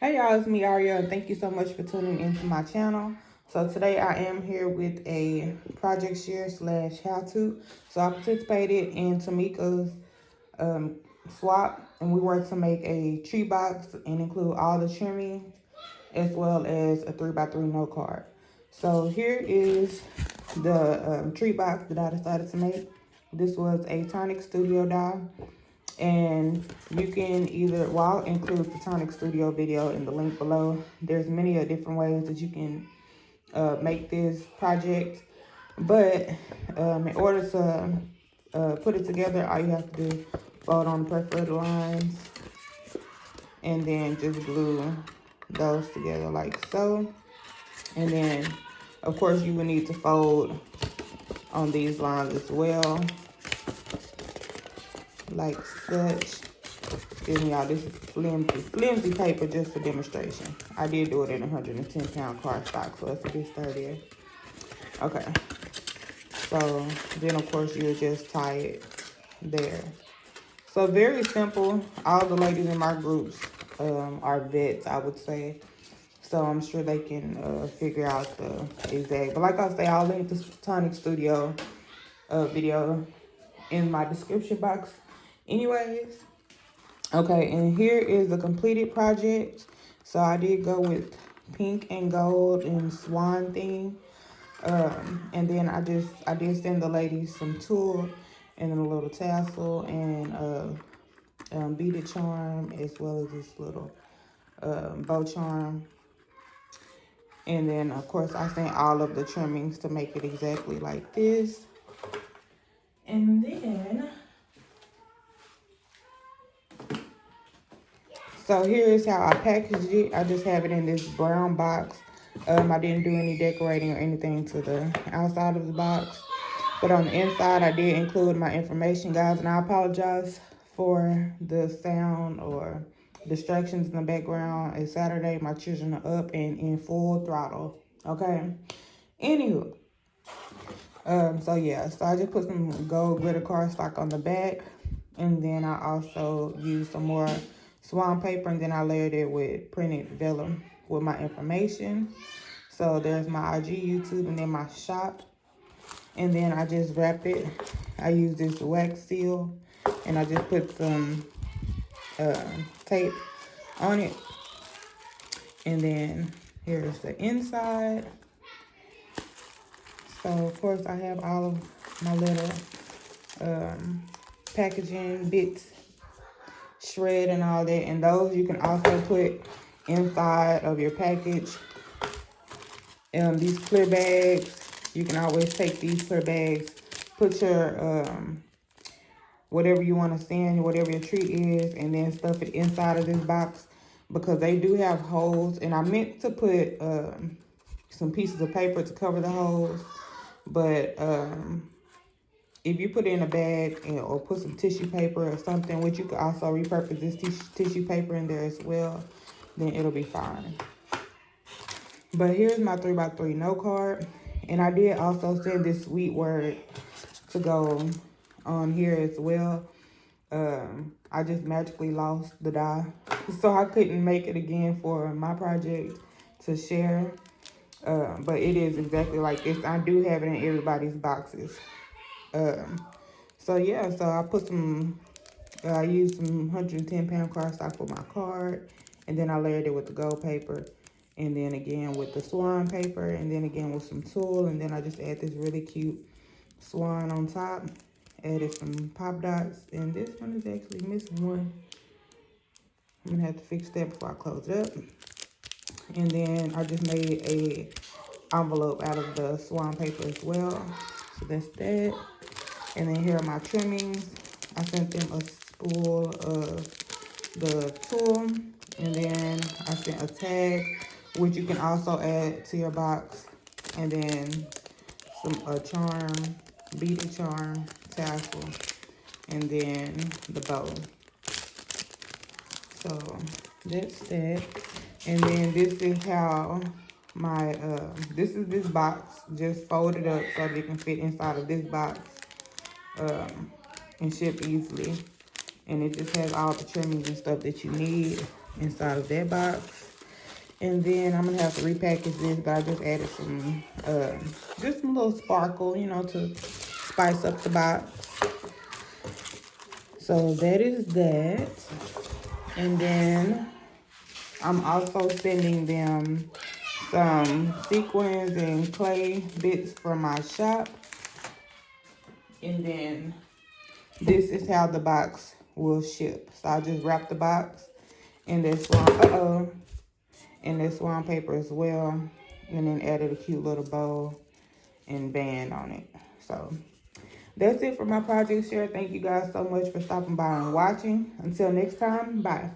Hey y'all, it's me Aria, and thank you so much for tuning into my channel. So today I am here with a project share / how-to. So I participated in Tamika's swap, and we were to make a tree box and include all the trimming as well as a 3x3 note card. So here is the tree box that I decided to make. This was a Tonic Studio die. And you can either, well, I'll include the Tonic Studio video in the link below. There's many different ways that you can make this project. But in order to put it together, all you have to do, fold on the perforated lines and then just glue those together like so. And then, of course, you will need to fold on these lines as well, like such. Excuse me, y'all, this is flimsy paper just for demonstration. I did do it in 110-pound cardstock, so it's a bit sturdier. Okay, so then of course you'll just tie it there. So very simple. All the ladies in my groups are vets, I would say. So I'm sure they can figure out the exact. But like I say, I'll link the Tonic Studio video in my description box anyways. Okay, and here is the completed project. So I did go with pink and gold and swan theme. And then I did send the ladies some tulle and then a little tassel and beaded charm, as well as this little bow charm. And then of course I sent all of the trimmings to make it exactly like this. And then, so here is how I packaged it. I just have it in this brown box. I didn't do any decorating or anything to the outside of the box. But on the inside, I did include my information, guys. And I apologize for the sound or distractions in the background. It's Saturday. My children are up and in full throttle. Okay? Anywho. So yeah. So I just put some gold glitter cardstock on the back. And then I also used some more swan paper, and then I layered it with printed vellum with my information. So there's my IG, YouTube, and then my shop. And then I just wrapped it. I used this wax seal, and I just put some tape on it. And then here's the inside. So of course I have all of my little packaging bits, shred and all that, and those you can also put inside of your package. These clear bags, you can always take these clear bags, put your whatever you want to send, whatever your treat is, and then stuff it inside of this box, because they do have holes. And I meant to put some pieces of paper to cover the holes, but if you put it in a bag or put some tissue paper or something, which you could also repurpose this tissue paper in there as well, then it'll be fine. But here's my 3x3 note card. And I did also send this sweet word to go on here as well. I just magically lost the die, so I couldn't make it again for my project to share. But it is exactly like this. I do have it in everybody's boxes. So yeah, so I put some, I used some 110-pound cardstock for my card, and then I layered it with the gold paper, and then again with the swan paper, and then again with some tulle, and then I just add this really cute swan on top. Added some pop dots, and this one is actually missing one. I'm gonna have to fix that before I close it up. And then I just made a envelope out of the swan paper as well. So that's that. And then here are my trimmings. I sent them a spool of the tulle, and then I sent a tag, which you can also add to your box, and then a charm, beaded charm, tassel, and then the bow. So that's that. And then this is how my this is this box just folded up so that it can fit inside of this box and ship easily. And it just has all the trimmings and stuff that you need inside of that box. And then I'm gonna have to repackage this, but I just added some, just some little sparkle, you know, to spice up the box. So that is that. And then I'm also sending them some sequins and clay bits from my shop. And then this is how the box will ship. So I just wrap the box in this swan paper as well, and then added a cute little bow and band on it. So that's it for my project share. Thank you guys so much for stopping by and watching. Until next time, bye.